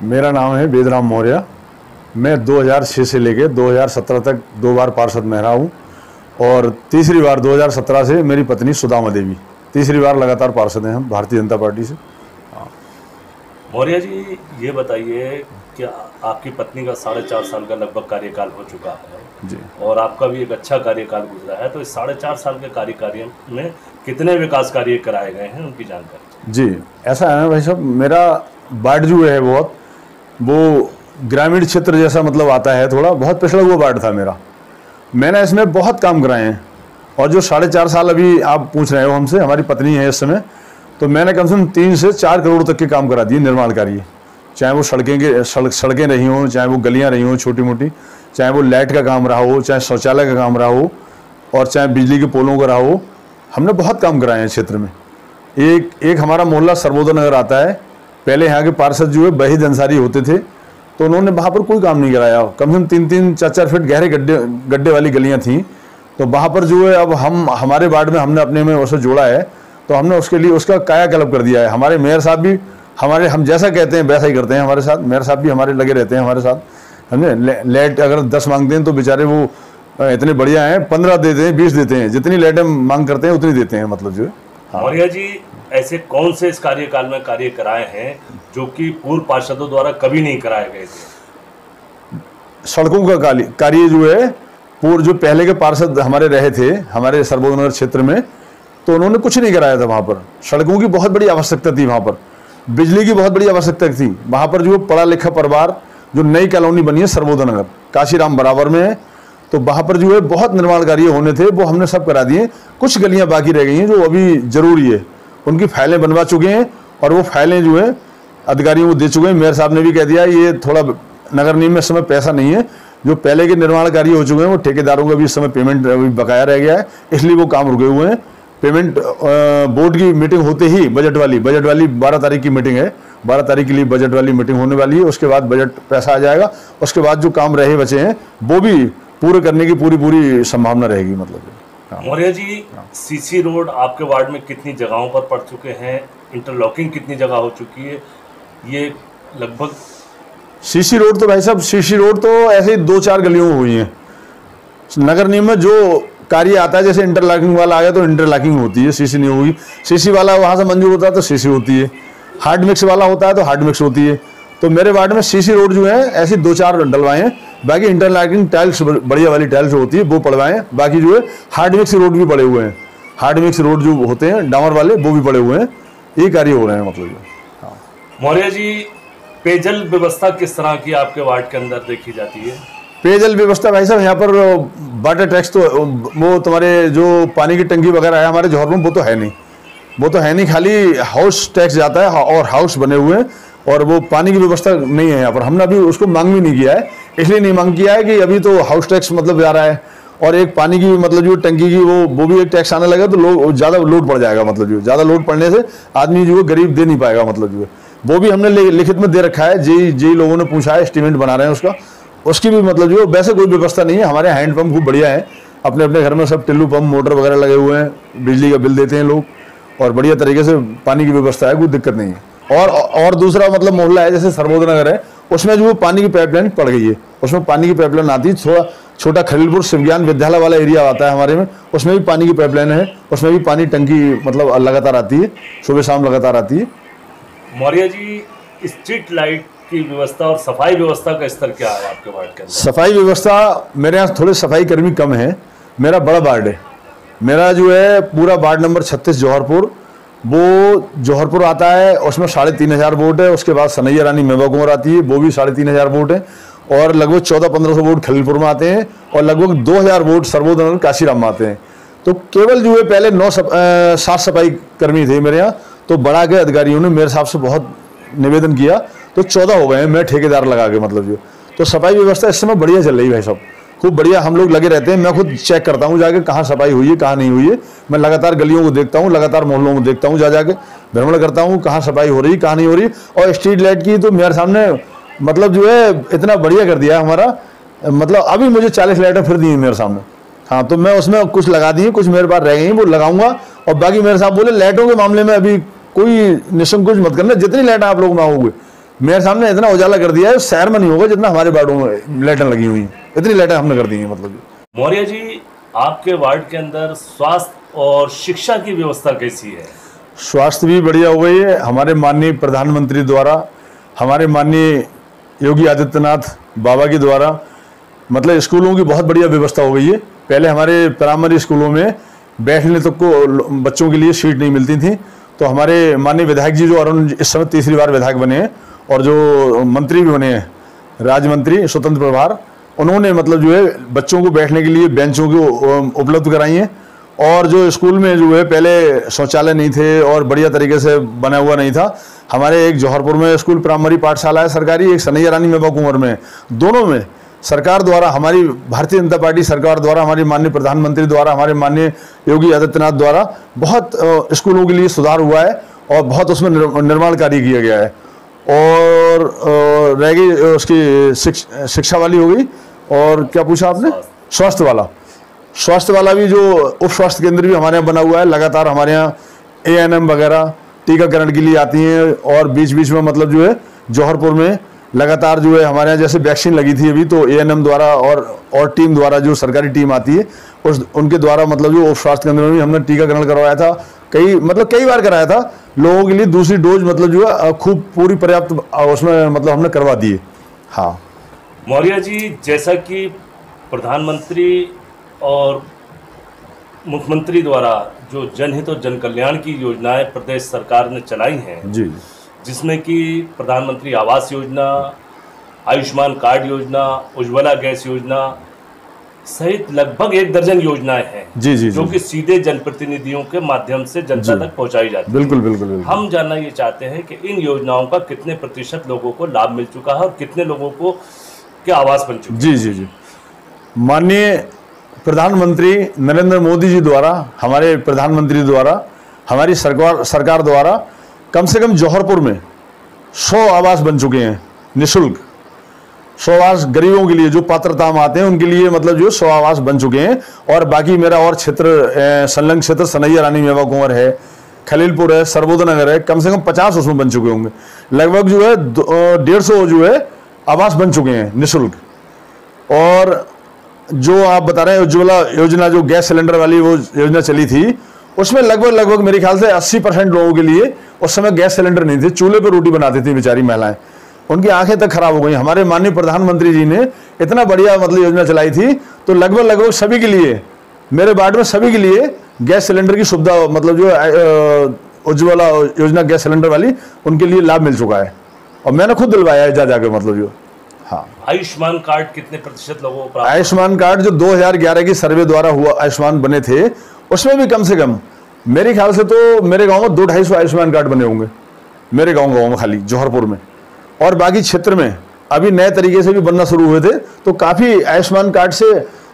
मेरा नाम है वेदराम मौर्य। मैं 2006 से लेके 2017 तक 2 बार पार्षद में रहा हूँ और तीसरी बार 2017 से मेरी पत्नी सुदामा देवी, तीसरी बार लगातार पार्षद हैं हम भारतीय जनता पार्टी से। मौर्य जी, ये बताइए कि आपकी पत्नी का 4.5 साल का लगभग कार्यकाल हो चुका है जी, और आपका भी एक अच्छा कार्यकाल गुजरा है, तो इस 4.5 साल के कार्यकाल में कितने विकास कार्य कराए गए हैं, उनकी जानकारी। जी, ऐसा है ना भाई साहब, मेरा वार्ड जो है बहुत वो ग्रामीण क्षेत्र जैसा मतलब आता है, थोड़ा बहुत पिछड़ा हुआ वार्ड था मेरा। मैंने इसमें बहुत काम कराए हैं और जो 4.5 साल अभी आप पूछ रहे हो हमसे, हमारी पत्नी है इस समय, तो मैंने कम से कम 3 से 4 करोड़ तक के काम करा दिए निर्माण कार्य। चाहे वो सड़कें रही हों, चाहे वो गलियां रही हों छोटी मोटी, चाहे वो लाइट का काम रहा हो, चाहे शौचालय का काम रहा हो और चाहे बिजली के पोलों का रहा हो, हमने बहुत काम कराए हैं क्षेत्र में। एक हमारा मोहल्ला सर्वोदय नगर आता है, पहले यहाँ के पार्षद जो है वहीद अंसारी होते थे, तो उन्होंने वहाँ पर कोई काम नहीं कराया। कम से कम 3-3, 4-4 फीट गहरे गड्ढे वाली गलियाँ थीं, तो वहाँ पर जो है अब हमारे वार्ड में हमने अपने में उसे जोड़ा है, तो हमने उसके लिए उसका कायाकल्प कर दिया है। हमारे मेयर साहब भी हम जैसा कहते हैं वैसा ही करते हैं हमारे साथ। मेयर साहब भी हमारे लगे रहते हैं हमारे साथ। हमने लाइट अगर 10 मांगते हैं तो बेचारे वो इतने बढ़िया हैं, 15 देते हैं, 20 देते हैं, जितनी लाइटें मांग करते हैं उतनी देते हैं, मतलब जो है। मौर्य जी, ऐसे कौन से इस कार्यकाल में कार्य कराए हैं जो कि पूर्व पार्षदों द्वारा कभी नहीं कराए गए थे? सड़कों का कार्य जो है जो पहले के पार्षद हमारे रहे थे हमारे सर्वोदय नगर क्षेत्र में, तो उन्होंने कुछ नहीं कराया था। वहाँ पर सड़कों की बहुत बड़ी आवश्यकता थी, वहाँ पर बिजली की बहुत बड़ी आवश्यकता थी। वहाँ पर जो पढ़ा लिखा परिवार, जो नई कॉलोनी बनी है सर्वोदय नगर, काशीराम बराबर में है, तो वहाँ पर जो है बहुत निर्माण कार्य होने थे, वो हमने सब करा दिए। कुछ गलियाँ बाकी रह गई हैं जो अभी जरूरी है, उनकी फाइलें बनवा चुके हैं और वो फाइलें जो है अधिकारियों को दे चुके हैं। मेयर साहब ने भी कह दिया ये थोड़ा नगर निगम में इस समय पैसा नहीं है, जो पहले के निर्माण कार्य हो चुके हैं वो ठेकेदारों का भी इस समय पेमेंट अभी बकाया रह गया है, इसलिए वो काम रुके हुए हैं। पेमेंट बोर्ड की मीटिंग होते ही बजट वाली 12 तारीख की मीटिंग है, 12 तारीख के लिए बजट वाली मीटिंग होने वाली है। उसके बाद बजट पैसा आ जाएगा, उसके बाद जो काम रहे बचे हैं वो भी पूरे करने की पूरी संभावना रहेगी, मतलब। मौर्य जी, सीसी रोड आपके वार्ड में कितनी जगहों पर पड़ चुके हैं, इंटरलॉकिंग कितनी जगह हो चुकी है, ये लगभग? सीसी रोड तो भाई साहब, सीसी रोड तो ऐसे ही 2-4 गलियों में हुई है। नगर निगम में जो कार्य आता है, जैसे इंटरलॉकिंग वाला आ गया तो इंटरलॉकिंग होती है, सीसी नहीं होगी। सीसी वाला वहाँ से मंजूर होता है तो सीसी होती है, हार्ड मिक्स वाला होता है तो हार्ड मिक्स होती है। तो मेरे वार्ड में सीसी रोड जो है ऐसी 2-4 डलवाए हैं, बाकी इंटरलॉकिंग टाइल्स बढ़िया वाली टाइल्स होती है वो पड़वाए हैं। बाकी जो है हार्ड मिक्स रोड भी पड़े हुए हैं, हार्ड मिक्स रोड जो होते हैं डामर वाले वो भी पड़े हुए हैं। ये कार्य हो रहे हैं, मतलब। मौर्य जी, पेयजल व्यवस्था किस तरह की आपके वार्ड के अंदर देखी जाती है? पेयजल व्यवस्था भाई साहब, यहाँ पर वाटर टैक्स तो वो तुम्हारे जो पानी की टंकी वगैरह है हमारे जौहर में वो तो है नहीं, खाली हाउस टैक्स जाता है और हाउस बने हुए हैं और वो पानी की व्यवस्था नहीं है यहाँ पर। हमने अभी उसको मांग भी नहीं किया है, इसलिए नहीं मांग किया है कि अभी तो हाउस टैक्स मतलब जा रहा है और एक पानी की मतलब जो टंकी की वो भी एक टैक्स आने लगा तो लोग ज़्यादा लोड पड़ जाएगा, मतलब जो ज़्यादा लोड पड़ने से आदमी जो है गरीब दे नहीं पाएगा, मतलब जो है वो भी हमने लिखित में दे रखा है। जी लोगों ने पूछा है, एस्टीमेट बना रहे हैं उसकी भी मतलब जो वैसे कोई व्यवस्था नहीं है। हमारे हैंडपम्प खूब बढ़िया है, अपने अपने घर में सब टिल्लू पंप मोटर वगैरह लगे हुए हैं, बिजली का बिल देते हैं लोग और बढ़िया तरीके से पानी की व्यवस्था है, कोई दिक्कत नहीं है। और दूसरा मतलब मोहल्ला है जैसे सर्वोदय नगर है, उसमें जो पानी की पाइपलाइन पड़ गई है, उसमें पानी की पाइपलाइन आती है। थोड़ा छोटा खलीलपुर शिवज्ञान विद्यालय वाला एरिया आता है हमारे में, उसमें भी पानी की पाइपलाइन है, उसमें भी पानी टंकी मतलब लगातार आती है, सुबह शाम लगातार आती है। मौर्य जी, स्ट्रीट लाइट की व्यवस्था और सफाई व्यवस्था का स्तर क्या है आपके वार्ड के अंदर? सफाई व्यवस्था मेरे यहाँ थोड़े सफाई कर्मी कम है। मेरा बड़ा वार्ड है, मेरा जो है पूरा वार्ड नंबर 36 जौहरपुर, वो जौहरपुर आता है, उसमें 3500 वोट है। उसके बाद सनैया रानी मेवा कुंवर आती है, वो भी 3500 वोट है और लगभग 1400-1500 वोट खलीलपुर में आते हैं और लगभग 2000 वोट सर्वोदय नगर काशीराम में आते हैं। तो केवल जो है पहले 7 सफाई कर्मी थे मेरे यहाँ, तो बढ़ा के अधिकारियों ने मेरे साहब से बहुत निवेदन किया तो 14 हो गए हैं, मैं ठेकेदार लगा के, मतलब जो। तो सफाई व्यवस्था इस समय बढ़िया चल रही है भाई साहब, खूब बढ़िया। हम लोग लगे रहते हैं, मैं खुद चेक करता हूँ जाके कहाँ सफाई हुई है कहाँ नहीं हुई है। मैं लगातार गलियों को देखता हूँ, लगातार मोहल्लों को देखता हूँ, जाके भ्रमण करता हूँ कहाँ सफाई हो रही कहाँ नहीं हो रही। और स्ट्रीट लाइट की तो मेयर साहब ने मतलब जो है इतना बढ़िया कर दिया हमारा, मतलब अभी मुझे 40 लाइटें फिर दी है मेयर साहब ने। हाँ, तो मैं उसमें कुछ लगा दी, कुछ मेरे पास रह गई, वो लगाऊंगा। और बाकी मेरे साहब बोले लाइटों के मामले में अभी कोई निसंकोच मत करना, जितनी लाइट आप लोग मांगोगे मेरे सामने इतना उजाला कर दिया है, शहर में नहीं होगा जितना हमारे वार्डों में लाइटें लगी हुई हैं, इतनी लाइटें हमने कर दी हैं। मतलब मौर्य जी, आपके वार्ड के अंदर स्वास्थ्य और शिक्षा की व्यवस्था कैसी है? स्वास्थ्य भी बढ़िया हो गई है। हमारे माननीय प्रधानमंत्री द्वारा, हमारे माननीय योगी आदित्यनाथ बाबा के द्वारा मतलब स्कूलों की बहुत बढ़िया व्यवस्था हो गई है। पहले हमारे प्राइमरी स्कूलों में बैठने तक को बच्चों के लिए सीट नहीं मिलती थी, तो हमारे माननीय विधायक जी जो अरुण इस समय तीसरी बार विधायक बने हैं और जो मंत्री भी बने हैं, राज्य मंत्री स्वतंत्र प्रभार, उन्होंने मतलब जो है बच्चों को बैठने के लिए बेंचों को उपलब्ध कराई हैं। और जो स्कूल में जो है पहले शौचालय नहीं थे और बढ़िया तरीके से बना हुआ नहीं था, हमारे एक जौहरपुर में स्कूल प्राइमरी पाठशाला है सरकारी, एक सनैया रानी मेवा कुंवर में, दोनों में सरकार द्वारा, हमारी भारतीय जनता पार्टी सरकार द्वारा, हमारे माननीय प्रधानमंत्री द्वारा, हमारे माननीय योगी आदित्यनाथ द्वारा बहुत स्कूलों के लिए सुधार हुआ है और बहुत उसमें निर्माण कार्य किया गया है। और रह गई उसकी शिक्षा वाली हो गई, और क्या पूछा आपने? स्वास्थ्य वाला भी जो उप स्वास्थ्य केंद्र भी हमारे यहाँ बना हुआ है। लगातार हमारे यहाँ ANM वगैरह टीकाकरण के लिए आती हैं, और बीच बीच में मतलब जो है जौहरपुर में लगातार जो है हमारे यहाँ जैसे वैक्सीन लगी थी अभी, तो ANM द्वारा और टीम द्वारा जो सरकारी टीम आती है उनके द्वारा मतलब जो उप स्वास्थ्य केंद्र में भी हमने टीकाकरण करवाया था। कई बार कराया था लोगों के लिए। दूसरी डोज मतलब जो है खूब पूरी पर्याप्त उसमें मतलब हमने करवा दी है। हाँ मौर्य जी, जैसा कि प्रधानमंत्री और मुख्यमंत्री द्वारा जो जनहित और जन कल्याण की योजनाएं प्रदेश सरकार ने चलाई हैं जी, जिसमें कि प्रधानमंत्री आवास योजना, आयुष्मान कार्ड योजना, उज्ज्वला गैस योजना सहित लगभग 1 दर्जन योजनाएं हैं जो कि सीधे जनप्रतिनिधियों के माध्यम से जनता तक पहुंचाई जाती है। बिल्कुल। हम जानना ये चाहते हैं कि इन योजनाओं का कितने प्रतिशत लोगों को लाभ मिल चुका है और कितने लोगों को के आवास बन चुके हैं? जी। माननीय प्रधानमंत्री नरेंद्र मोदी जी द्वारा, हमारे प्रधानमंत्री द्वारा, हमारी सरकार द्वारा कम से कम जौहरपुर में 100 आवास बन चुके हैं निःशुल्क। 100 आवास गरीबों के लिए जो पात्रता में आते हैं उनके लिए मतलब जो 100 आवास बन चुके हैं। और बाकी मेरा और क्षेत्र संलग्न क्षेत्र सनैया रानी मेवा कुंवर है, खलीलपुर है, सर्वोदय नगर है, कम से कम 50 उसमें बन चुके होंगे। लगभग जो है 150 जो है आवास बन चुके हैं निःशुल्क। और जो आप बता रहे हैं उज्ज्वला योजना, जो गैस सिलेंडर वाली वो योजना चली थी, उसमें लगभग मेरे ख्याल से 80% लोगों के लिए उस समय गैस सिलेंडर नहीं थे, चूल्हे पर रोटी बनाती थी बेचारी महिलाएं, उनकी आंखें तक खराब हो गई। हमारे माननीय प्रधानमंत्री जी ने इतना बढ़िया मतलब योजना चलाई थी, तो लगभग सभी के लिए, मेरे वार्ड में सभी के लिए गैस सिलेंडर की सुविधा मतलब जो उज्ज्वला योजना गैस सिलेंडर वाली, उनके लिए लाभ मिल चुका है और मैंने खुद दिलवाया है जाके मतलब जो। हाँ, आयुष्मान कार्ड कितने प्रतिशत लोगों को प्राप्त? आयुष्मान कार्ड जो 2011 की सर्वे द्वारा हुआ आयुष्मान बने थे, उसमें भी कम से कम मेरे ख्याल से तो मेरे गांव में 200-250 आयुष्मान कार्ड बने होंगे, मेरे गांव में खाली जौहरपुर में। और बाकी क्षेत्र में अभी नए तरीके से भी बनना शुरू हुए थे, तो काफ़ी आयुष्मान कार्ड से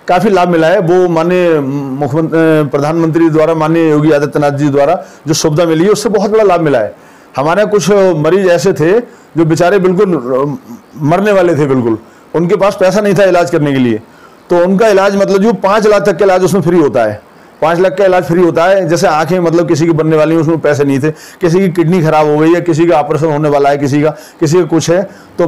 काफ़ी लाभ मिला है। वो माननीय मुख्यमंत्री प्रधानमंत्री द्वारा, माननीय योगी आदित्यनाथ जी द्वारा जो सुविधा मिली है, उससे बहुत बड़ा लाभ मिला है। हमारे कुछ मरीज ऐसे थे जो बेचारे बिल्कुल मरने वाले थे, बिल्कुल उनके पास पैसा नहीं था इलाज करने के लिए, तो उनका इलाज मतलब जो 5 लाख तक का इलाज उसमें फ्री होता है। 5 लाख का इलाज फ्री होता है। जैसे आंखें मतलब किसी की बनने वाली है, उसमें पैसे नहीं थे, किसी की किडनी खराब हो गई है, किसी का ऑपरेशन होने वाला है, किसी का कुछ है, तो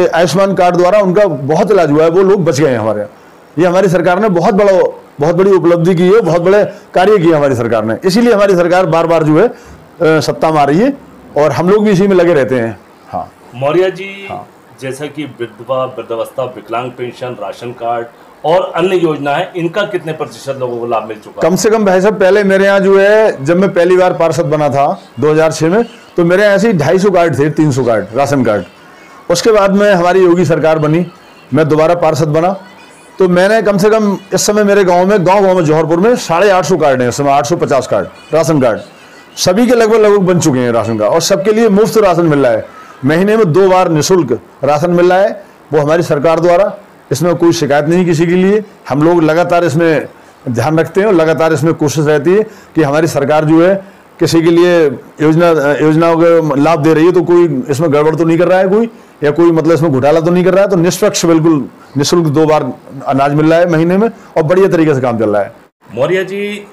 आयुष्मान कार्ड द्वारा उनका बहुत इलाज हुआ है, वो लोग बच गए हैं हमारे यहाँ। ये हमारी सरकार ने बहुत बड़ी उपलब्धि की है, बहुत बड़े कार्य किए हमारी सरकार ने, इसीलिए हमारी सरकार बार बार जो है सत्ता में आ रही है और हम लोग भी इसी में लगे रहते हैं। हाँ मौर्य जी, जैसा कि विधवा, वृद्धावस्था, विकलांग पेंशन, राशन कार्ड और अन्य योजनाएं, इनका कितने प्रतिशत लोगों को लाभ मिल चुका? कम से कम भाई साहब, पहले मेरे यहाँ जो है जब मैं पहली बार पार्षद बना था 2006 में, तो मेरे यहाँ ऐसे 250 कार्ड थे, 300 कार्ड राशन कार्ड। उसके बाद में हमारी योगी सरकार बनी, मैं दोबारा पार्षद बना, तो मैंने कम से कम इस समय मेरे गाँव में जौहरपुर में 850 कार्ड हैं, इस समय 850 कार्ड राशन कार्ड, सभी के लगभग बन चुके हैं राशन कार्ड, और सबके लिए मुफ्त राशन मिल रहा है। महीने में 2 बार निःशुल्क राशन मिल रहा है, वो हमारी सरकार द्वारा। इसमें कोई शिकायत नहीं किसी के लिए। हम लोग लगातार इसमें ध्यान रखते हैं और लगातार इसमें कोशिश रहती है कि हमारी सरकार जो है किसी के लिए योजनाओं का लाभ दे रही है तो कोई इसमें गड़बड़ तो नहीं कर रहा है कोई, या कोई मतलब इसमें घोटाला तो नहीं कर रहा है। तो निष्पक्ष बिल्कुल निःशुल्क 2 बार अनाज मिल रहा है महीने में और बढ़िया तरीके से काम चल रहा है। मौर्य जी,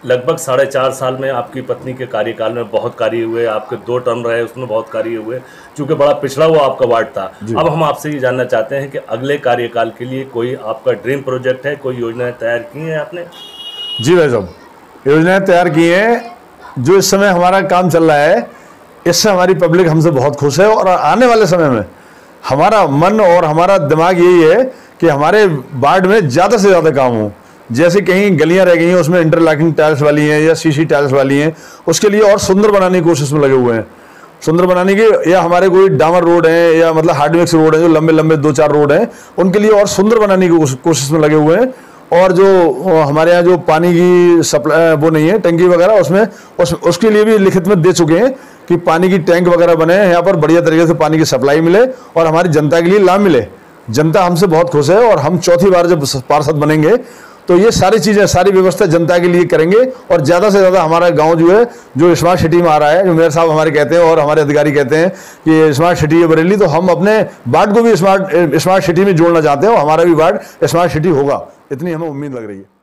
लगभग 4.5 साल में आपकी पत्नी के कार्यकाल में बहुत कार्य हुए, आपके 2 टर्म रहे उसमें बहुत कार्य हुए, चूंकि बड़ा पिछड़ा हुआ आपका वार्ड था। अब हम आपसे ये जानना चाहते हैं कि अगले कार्यकाल के लिए कोई आपका ड्रीम प्रोजेक्ट है, कोई योजनाएं तैयार की हैं आपने? जी भाई साहब, योजनाएं तैयार की हैं। जो इस समय हमारा काम चल रहा है, इससे हमारी पब्लिक हमसे बहुत खुश है और आने वाले समय में हमारा मन और हमारा दिमाग यही है कि हमारे वार्ड में ज़्यादा से ज़्यादा काम हो। जैसे कहीं गलियां रह गई हैं उसमें इंटरलॉकिंग टाइल्स वाली हैं या सीसी टाइल्स वाली हैं, उसके लिए और सुंदर बनाने की कोशिश में लगे हुए हैं। सुंदर बनाने की, या हमारे कोई डामर रोड हैं या मतलब हार्ड मिक्स रोड हैं, जो लंबे लंबे 2-4 रोड हैं, उनके लिए और सुंदर बनाने की कोशिश में लगे हुए हैं। और जो हमारे यहाँ जो पानी की सप्लाई वो नहीं है, टंकी वगैरह, उसके लिए भी लिखित में दे चुके हैं कि पानी की टैंक वगैरह बने, यहाँ पर बढ़िया तरीके से पानी की सप्लाई मिले और हमारी जनता के लिए लाभ मिले। जनता हमसे बहुत खुश है और हम चौथी बार जब पार्षद बनेंगे तो ये सारी चीज़ें, सारी व्यवस्था जनता के लिए करेंगे और ज़्यादा से ज़्यादा हमारा गांव जो है, जो स्मार्ट सिटी में आ रहा है, जो मेयर साहब हमारे कहते हैं और हमारे अधिकारी कहते हैं कि स्मार्ट सिटी है बरेली, तो हम अपने वार्ड को भी स्मार्ट सिटी में जोड़ना चाहते हैं और हमारा भी वार्ड स्मार्ट सिटी होगा, इतनी हमें उम्मीद लग रही है।